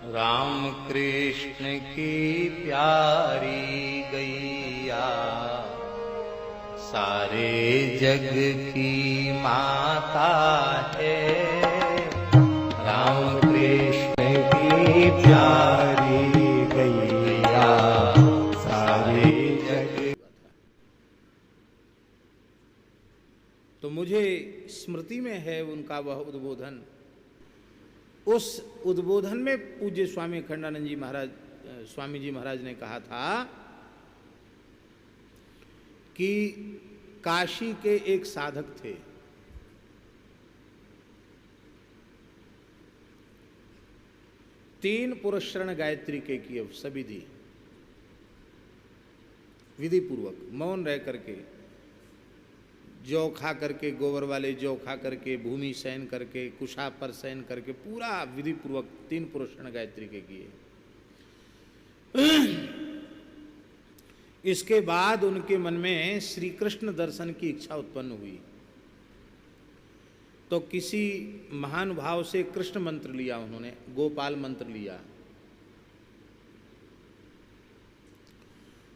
राम कृष्ण की प्यारी गैया सारे जग की माता है। राम कृष्ण की प्यारी गैया सारे जग। तो मुझे स्मृति में है उनका वह उद्बोधन। उस उद्बोधन में पूज्य स्वामी अखंडानंद जी महाराज, स्वामी जी महाराज ने कहा था कि काशी के एक साधक थे, तीन पुरस्रण गायत्री के किए सभी दी विधि पूर्वक, मौन रह करके, जौ खा करके, गोबर वाले जौ खा करके, भूमि शयन करके, कुशा पर शयन करके, पूरा विधि पूर्वक तीन पुरस्रण गायत्री के किए। इसके बाद उनके मन में श्री कृष्ण दर्शन की इच्छा उत्पन्न हुई, तो किसी महानुभाव से कृष्ण मंत्र लिया उन्होंने, गोपाल मंत्र लिया,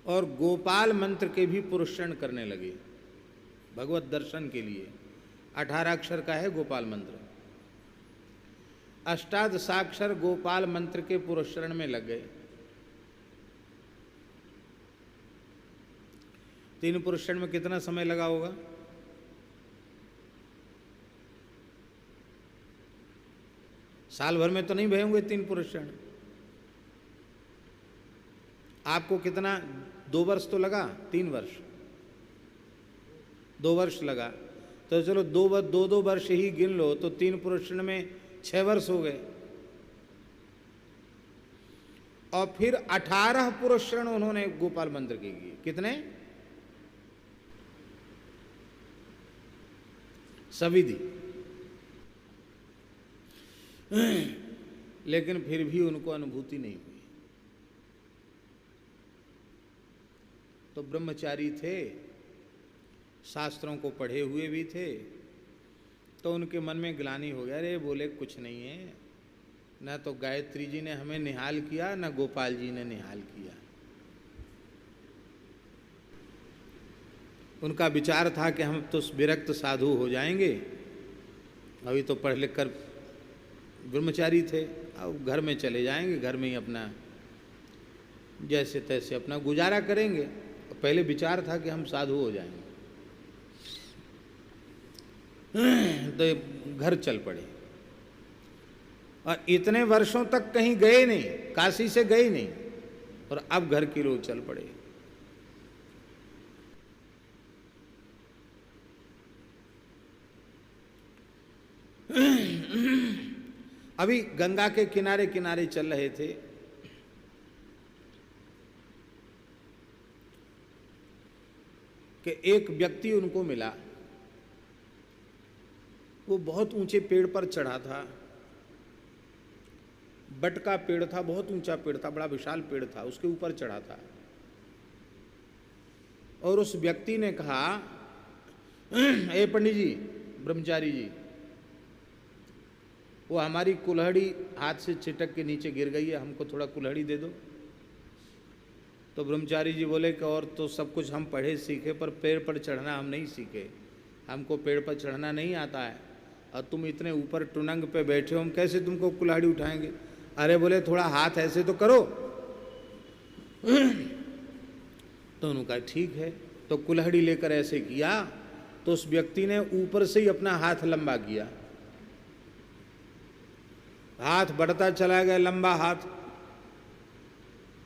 और गोपाल मंत्र के भी पुरस्रण करने लगे भगवत दर्शन के लिए। 18 अक्षर का है गोपाल मंत्र। अष्टादशाक्षर गोपाल मंत्र के पुरस्रण में लग गए। तीन पुरस्रण में कितना समय लगा होगा? साल भर में तो नहीं भरे होंगे तीन पुरस्रण। आपको कितना, 2 वर्ष तो लगा? 3 वर्ष, 2 वर्ष लगा। तो चलो दो वर्ष ही गिन लो, तो तीन पुरस्रण में 6 वर्ष हो गए। और फिर 18 पुरस्रण उन्होंने गोपाल मंत्र के किए। कितने? सभी दी। लेकिन फिर भी उनको अनुभूति नहीं हुई। तो ब्रह्मचारी थे, शास्त्रों को पढ़े हुए भी थे, तो उनके मन में ग्लानि हो गया। अरे बोले कुछ नहीं है, न तो गायत्री जी ने हमें निहाल किया, न गोपाल जी ने निहाल किया। उनका विचार था कि हम तो विरक्त साधु हो जाएंगे, अभी तो पढ़ लिख कर ब्रह्मचारी थे, अब घर में चले जाएंगे, घर में ही अपना जैसे तैसे अपना गुजारा करेंगे। पहले विचार था कि हम साधु हो जाएंगे, तो घर चल पड़े। और इतने वर्षों तक कहीं गए नहीं, काशी से गए नहीं, और अब घर की रोज चल पड़े। अभी गंगा के किनारे किनारे चल रहे थे, कि एक व्यक्ति उनको मिला। वो बहुत ऊंचे पेड़ पर चढ़ा था, बट का पेड़ था, बहुत ऊंचा पेड़ था, बड़ा विशाल पेड़ था, उसके ऊपर चढ़ा था। और उस व्यक्ति ने कहा, ए पंडित जी, ब्रह्मचारी जी, वो हमारी कुल्हड़ी हाथ से छिटक के नीचे गिर गई है, हमको थोड़ा कुल्हड़ी दे दो। तो ब्रह्मचारी जी बोले कि और तो सब कुछ हम पढ़े सीखे, पर पेड़ पर चढ़ना हम नहीं सीखे, हमको पेड़ पर चढ़ना नहीं आता है, और तुम इतने ऊपर टुनंग पे बैठे हो, हम कैसे तुमको कुल्हाड़ी उठाएंगे? अरे बोले थोड़ा हाथ ऐसे तो करो। तो उन्होंने कहा ठीक है। तो कुल्हाड़ी लेकर ऐसे किया, तो उस व्यक्ति ने ऊपर से ही अपना हाथ लंबा किया, हाथ बढ़ता चला गया, लंबा हाथ,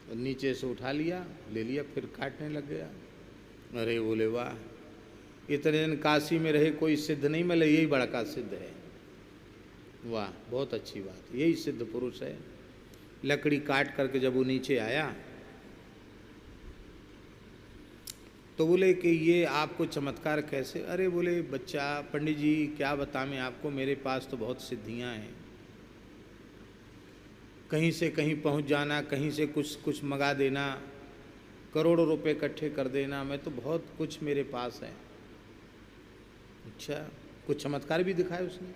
और नीचे से उठा लिया, ले लिया, फिर काटने लग गया। अरे बोले वाह, इतने दिन काशी में रहे, कोई सिद्ध नहीं मिले, यही बड़ा का सिद्ध है। वाह, बहुत अच्छी बात, यही सिद्ध पुरुष है। लकड़ी काट करके जब वो नीचे आया, तो बोले कि ये आपको चमत्कार कैसे? अरे बोले बच्चा, पंडित जी क्या बताएं आपको, मेरे पास तो बहुत सिद्धियां हैं, कहीं से कहीं पहुंच जाना, कहीं से कुछ मंगा देना, करोड़ों रुपए इकट्ठे कर देना, मैं तो बहुत कुछ मेरे पास है। अच्छा, कुछ चमत्कार भी दिखाए उसने?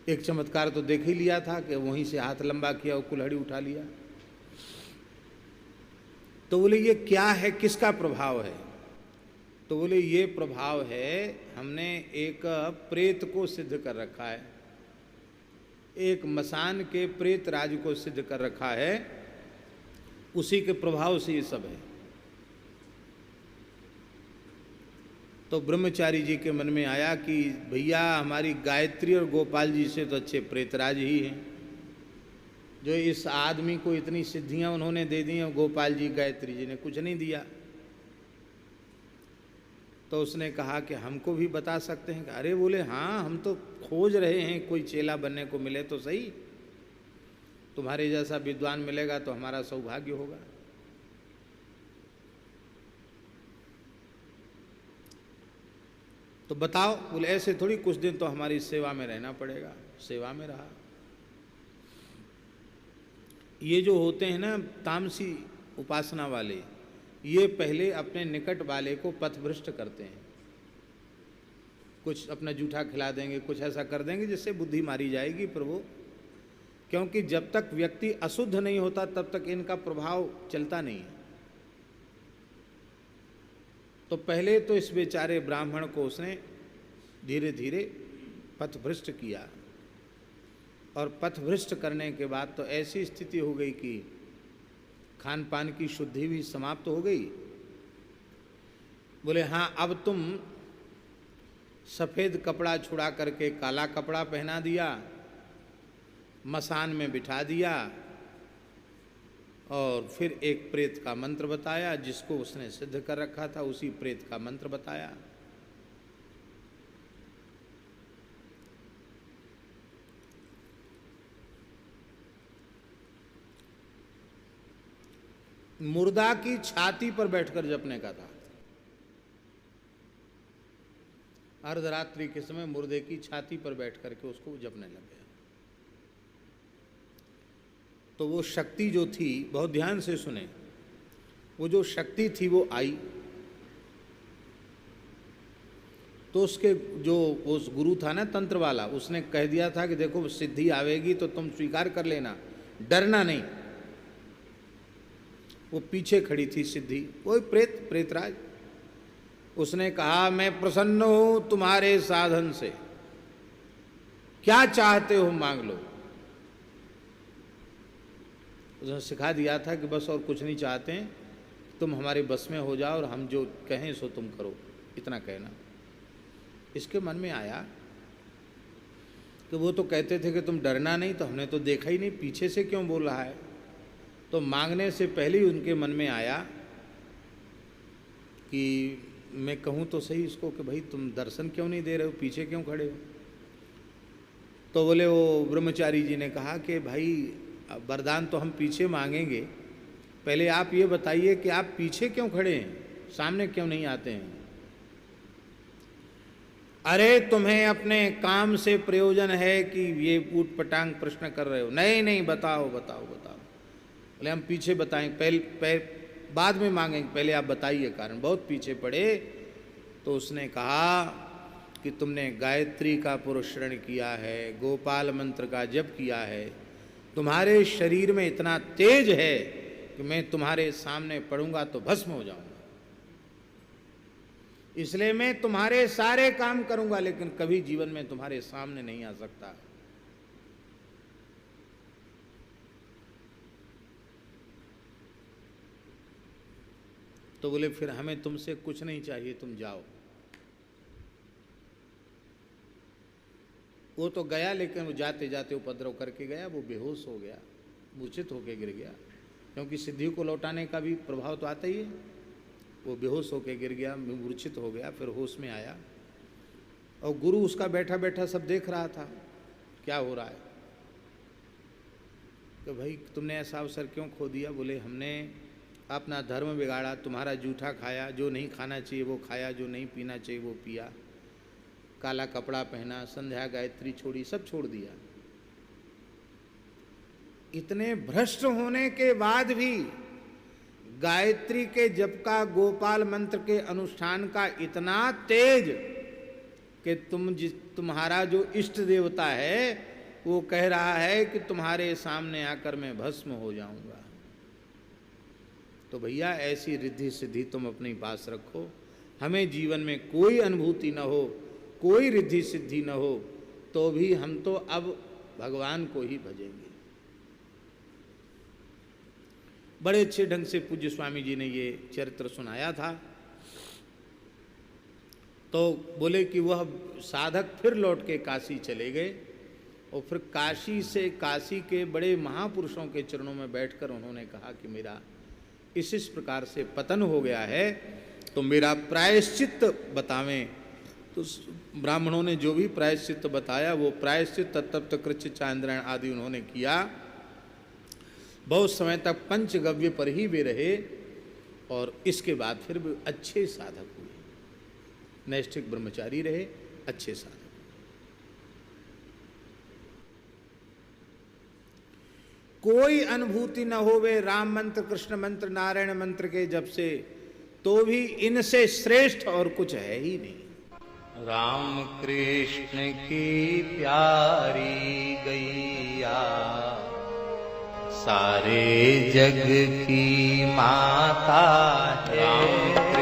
एक चमत्कार तो देख ही लिया था कि वहीं से हाथ लंबा किया और कुल्हाड़ी उठा लिया। तो बोले ये क्या है, किसका प्रभाव है? तो बोले ये प्रभाव है, हमने एक प्रेत को सिद्ध कर रखा है, एक मसान के प्रेत राज को सिद्ध कर रखा है, उसी के प्रभाव से ये सब है। तो ब्रह्मचारी जी के मन में आया कि भैया हमारी गायत्री और गोपाल जी से तो अच्छे प्रेतराज ही हैं, जो इस आदमी को इतनी सिद्धियां उन्होंने दे दी और गोपाल जी गायत्री जी ने कुछ नहीं दिया। तो उसने कहा कि हमको भी बता सकते हैं? अरे बोले हाँ, हम तो खोज रहे हैं कोई चेला बनने को मिले तो सही, तुम्हारे जैसा विद्वान मिलेगा तो हमारा सौभाग्य होगा। तो बताओ। बोले ऐसे थोड़ी, कुछ दिन तो हमारी सेवा में रहना पड़ेगा। सेवा में रहा। ये जो होते हैं ना तामसी उपासना वाले, ये पहले अपने निकट वाले को पथभ्रष्ट करते हैं, कुछ अपना जूठा खिला देंगे, कुछ ऐसा कर देंगे जिससे बुद्धि मारी जाएगी प्रभु, क्योंकि जब तक व्यक्ति अशुद्ध नहीं होता तब तक इनका प्रभाव चलता नहीं है। तो पहले तो इस बेचारे ब्राह्मण को उसने धीरे धीरे पथभ्रष्ट किया, और पथभ्रष्ट करने के बाद तो ऐसी स्थिति हो गई कि खान पान की शुद्धि भी समाप्त हो गई। बोले हाँ, अब तुम सफ़ेद कपड़ा छुड़ा करके काला कपड़ा पहना दिया, मसान में बिठा दिया, और फिर एक प्रेत का मंत्र बताया, जिसको उसने सिद्ध कर रखा था उसी प्रेत का मंत्र बताया। मुर्दा की छाती पर बैठकर जपने का था। अर्धरात्रि के समय मुर्दे की छाती पर बैठ करके उसको जपने लग गया। तो वो शक्ति जो थी, बहुत ध्यान से सुने, वो जो शक्ति थी वो आई। तो उसके जो उस गुरु था ना तंत्र वाला, उसने कह दिया था कि देखो सिद्धि आवेगी तो तुम स्वीकार कर लेना, डरना नहीं। वो पीछे खड़ी थी सिद्धि, वो प्रेतराज। उसने कहा मैं प्रसन्न हूं तुम्हारे साधन से, क्या चाहते हो मांग लो। उसने सिखा दिया था कि बस और कुछ नहीं चाहते हैं, तुम हमारे बस में हो जाओ और हम जो कहें सो तुम करो, इतना कहना। इसके मन में आया कि वो तो कहते थे कि तुम डरना नहीं, तो हमने तो देखा ही नहीं, पीछे से क्यों बोल रहा है। तो मांगने से पहले ही उनके मन में आया कि मैं कहूँ तो सही इसको कि भाई तुम दर्शन क्यों नहीं दे रहे हो, पीछे क्यों खड़े हो। तो बोले वो ब्रह्मचारी जी ने कहा कि भाई वरदान तो हम पीछे मांगेंगे, पहले आप ये बताइए कि आप पीछे क्यों खड़े हैं, सामने क्यों नहीं आते हैं। अरे तुम्हें अपने काम से प्रयोजन है कि ये ऊट पटांग प्रश्न कर रहे हो। नहीं नहीं, बताओ बताओ बताओ। बोले हम पीछे बताएं, पहले बाद में मांगेंगे, पहले आप बताइए कारण। बहुत पीछे पड़े तो उसने कहा कि तुमने गायत्री का पुरस्मरण किया है, गोपाल मंत्र का जप किया है, तुम्हारे शरीर में इतना तेज है कि मैं तुम्हारे सामने पड़ूंगा तो भस्म हो जाऊंगा, इसलिए मैं तुम्हारे सारे काम करूंगा लेकिन कभी जीवन में तुम्हारे सामने नहीं आ सकता। तो बोले फिर हमें तुमसे कुछ नहीं चाहिए, तुम जाओ। वो तो गया, लेकिन वो जाते जाते उपद्रव करके गया, वो बेहोश हो गया, मूर्छित होकर गिर गया, क्योंकि सिद्धि को लौटाने का भी प्रभाव तो आता ही है। वो बेहोश होकर गिर गया, मूर्छित हो गया, फिर होश में आया और गुरु उसका बैठा बैठा सब देख रहा था क्या हो रहा है। तो भाई तुमने ऐसा अवसर क्यों खो दिया। बोले हमने अपना धर्म बिगाड़ा, तुम्हारा जूठा खाया, जो नहीं खाना चाहिए वो खाया, जो नहीं पीना चाहिए वो पिया, काला कपड़ा पहना, संध्या गायत्री छोड़ी, सब छोड़ दिया। इतने भ्रष्ट होने के बाद भी गायत्री के जप का, गोपाल मंत्र के अनुष्ठान का इतना तेज कि तुम्हारा जो इष्ट देवता है वो कह रहा है कि तुम्हारे सामने आकर मैं भस्म हो जाऊंगा। तो भैया ऐसी रिद्धि सिद्धि तुम अपने पास रखो, हमें जीवन में कोई अनुभूति न हो, कोई रिद्धि सिद्धि न हो, तो भी हम तो अब भगवान को ही भजेंगे। बड़े अच्छे ढंग से पूज्य स्वामी जी ने ये चरित्र सुनाया था। तो बोले कि वह साधक फिर लौट के काशी चले गए और फिर काशी के बड़े महापुरुषों के चरणों में बैठकर उन्होंने कहा कि मेरा इस प्रकार से पतन हो गया है, तो मेरा प्रायश्चित बतावें। तो ब्राह्मणों ने जो भी प्रायश्चित बताया वो प्रायश्चित तत्त कृच्छ चांद्रायण आदि उन्होंने किया। बहुत समय तक पंचगव्य पर ही वे रहे और इसके बाद फिर भी अच्छे साधक हुए, नैष्ठिक ब्रह्मचारी रहे, अच्छे साधक। कोई अनुभूति न होवे राम मंत्र, कृष्ण मंत्र, नारायण मंत्र के जब से, तो भी इनसे श्रेष्ठ और कुछ है ही नहीं। राम कृष्ण की प्यारी गैया सारे जग की माता है।